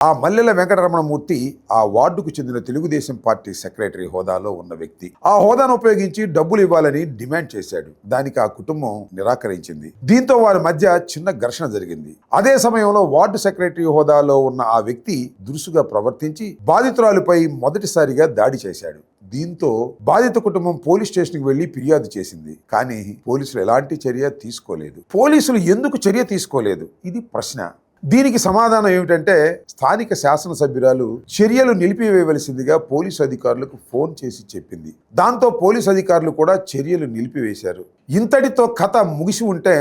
ఆ మల్లెల వెంకటరమణమూర్తి ఆ వార్డుకు చెందిన తెలుగుదేశం పార్టీ సెక్రటరీ హోదాలో ఉన్న వ్యక్తి. ఆ హోదాను ఉపయోగించి డబ్బులు ఇవ్వాలని డిమాండ్ చేశాడు. దానికి ఆ కుటుంబం నిరాకరించింది. దీంతో వారి మధ్య చిన్న ఘర్షణ జరిగింది. అదే సమయంలో వార్డు సెక్రటరీ హోదాలో ఉన్న ఆ వ్యక్తి దురుసుగా ప్రవర్తించి బాధితురాలిపై మొదటిసారిగా దాడి చేశాడు. దీంతో బాధిత కుటుంబం పోలీస్ స్టేషన్కి వెళ్లి ఫిర్యాదు చేసింది. కానీ పోలీసులు ఎలాంటి చర్య తీసుకోలేదు. పోలీసులు ఎందుకు చర్య తీసుకోలేదు? ఇది ప్రశ్న. దీనికి సమాధానం ఏమిటంటే, స్థానిక శాసనసభ్యురాలు చర్యలు నిలిపివేయవలసిందిగా పోలీసు అధికారులకు ఫోన్ చేసి చెప్పింది. దాంతో పోలీసు అధికారులు కూడా చర్యలు నిలిపివేశారు. ఇంతటితో కథ ముగిసి ఉంటే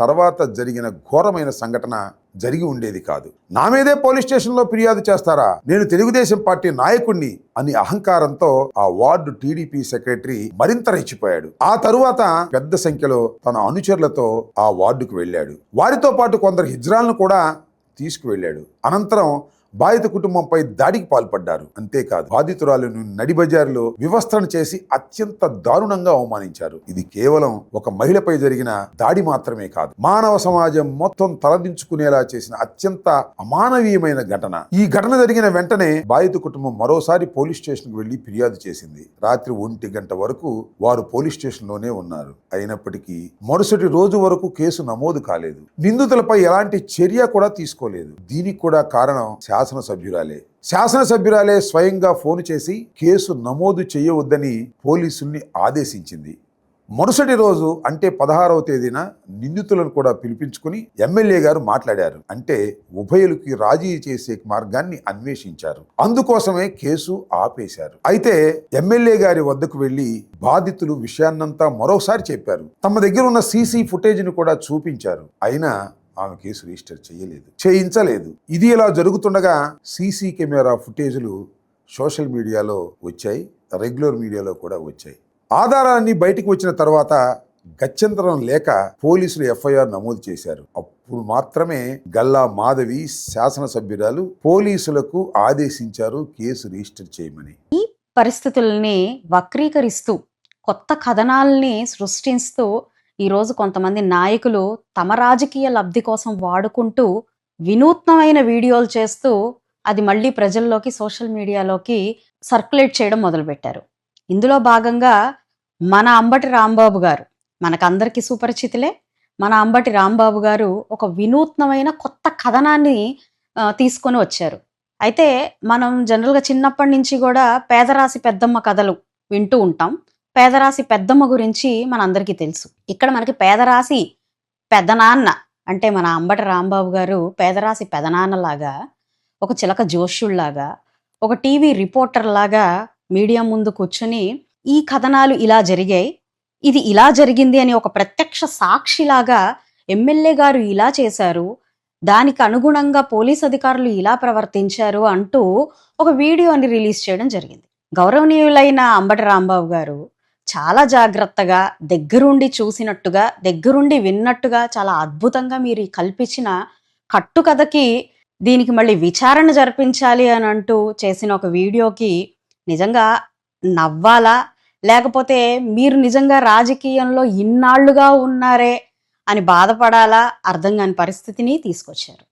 తర్వాత జరిగిన ఘోరమైన సంఘటన జరిగి ఉండేది కాదు. నా మీదే పోలీస్ స్టేషన్లో ఫిర్యాదు చేస్తారా, నేను తెలుగుదేశం పార్టీ నాయకుణ్ణి అని అహంకారంతో ఆ వార్డు టీడీపీ సెక్రటరీ మరింత రెచ్చిపోయాడు. ఆ తరువాత పెద్ద సంఖ్యలో తన అనుచరులతో ఆ వార్డుకు వెళ్ళాడు. వారితో పాటు కొందరు హిజ్రాలను కూడా తీసుకువెళ్ళాడు. అనంతరం బాధిత కుటుంబంపై దాడికి పాల్పడ్డారు. అంతేకాదు బాధితురాలను నడిబజారులో వివస్త్రణ చేసి అత్యంత దారుణంగా అవమానించారు. ఇది కేవలం ఒక మహిళపై జరిగిన దాడి మాత్రమే కాదు, మానవ సమాజం మొత్తం తలదించుకునేలా చేసిన అత్యంత అమానవీయమైన ఘటన. ఈ ఘటన జరిగిన వెంటనే బాధిత కుటుంబం మరోసారి పోలీస్ స్టేషన్ కు వెళ్లి ఫిర్యాదు చేసింది. రాత్రి 1 గంట వరకు వారు పోలీస్ స్టేషన్ లోనే ఉన్నారు. అయినప్పటికీ మరుసటి రోజు వరకు కేసు నమోదు కాలేదు. నిందితులపై ఎలాంటి చర్య కూడా తీసుకోలేదు. దీనికి కూడా కారణం శాసనసభ్యురాలే స్వయంగా ఫోన్ చేసి కేసు నమోదు చేయవద్దని పోలీసుల్ని ఆదేశించింది. మరుసటి రోజు అంటే 16వ తేదీన నిందితులను కూడా పిలిపించుకుని ఎమ్మెల్యే గారు మాట్లాడారు. అంటే ఉభయులకి రాజీ చేసే మార్గాన్ని అన్వేషించారు. అందుకోసమే కేసు ఆపేశారు. అయితే ఎమ్మెల్యే గారి వద్దకు వెళ్లి బాధితులు విషయాన్నంతా మరోసారి చెప్పారు. తమ దగ్గర ఉన్న సీసీ ఫుటేజ్ను కూడా చూపించారు. అయినా ఆమె కేసు రిజిస్టర్ చేయించలేదు. ఇది ఇలా జరుగుతుండగా సీసీ కెమెరా ఫుటేజ్లు సోషల్ మీడియాలో వచ్చాయి, రెగ్యులర్ మీడియాలో కూడా వచ్చాయి. ఆధారాలన్నీ బయటికి వచ్చిన తర్వాత గత్యంతరం లేక పోలీసులు ఎఫ్ఐఆర్ నమోదు చేశారు. అప్పుడు మాత్రమే గల్లా మాధవి శాసనసభ్యురాలు పోలీసులకు ఆదేశించారు కేసు రిజిస్టర్ చేయమని. ఈ పరిస్థితుల్ని వక్రీకరిస్తూ కొత్త కథనాల్ని సృష్టిస్తూ ఈరోజు కొంతమంది నాయకులు తమ రాజకీయ లబ్ధి కోసం వాడుకుంటూ వినూత్నమైన వీడియోలు చేస్తూ అది మళ్ళీ ప్రజల్లోకి సోషల్ మీడియాలోకి సర్క్యులేట్ చేయడం మొదలుపెట్టారు. ఇందులో భాగంగా మన అంబటి రాంబాబు గారు, మనకందరికీ సుపరిచితులే, మన అంబటి రాంబాబు గారు ఒక వినూత్నమైన కొత్త కథనాన్ని తీసుకొని వచ్చారు. అయితే మనం జనరల్గా చిన్నప్పటి నుంచి కూడా పేదరాశి పెద్దమ్మ కథలు వింటూ ఉంటాం. పేదరాశి పెద్దమ్మ గురించి మనందరికీ తెలుసు. ఇక్కడ మనకి పేదరాశి పెదనాన్న అంటే మన అంబటి రాంబాబు గారు పేదరాశి పెదనాన్నలాగా, ఒక చిలక జోష్యుళ్లాగా, ఒక టీవీ రిపోర్టర్ లాగా మీడియా ముందు కూర్చొని ఈ కథనాలు ఇలా జరిగాయి, ఇది ఇలా జరిగింది అని ఒక ప్రత్యక్ష సాక్షిలాగా ఎమ్మెల్యే గారు ఇలా చేశారు, దానికి అనుగుణంగా పోలీస్ అధికారులు ఇలా ప్రవర్తించారు అంటూ ఒక వీడియోని రిలీజ్ చేయడం జరిగింది. గౌరవనీయులైన అంబటి రాంబాబు గారు చాలా జాగ్రత్తగా, దగ్గరుండి చూసినట్టుగా, దగ్గరుండి విన్నట్టుగా, చాలా అద్భుతంగా మీరు కల్పించిన కట్టుకథకి దీనికి మళ్ళీ విచారణ జరిపించాలి అని అంటూ చేసిన ఒక వీడియోకి నిజంగా నవ్వాలా, లేకపోతే మీరు నిజంగా రాజకీయంలో ఇన్నాళ్లుగా ఉన్నారే అని బాధపడాలా అర్థం కాని పరిస్థితిని తీసుకొచ్చారు.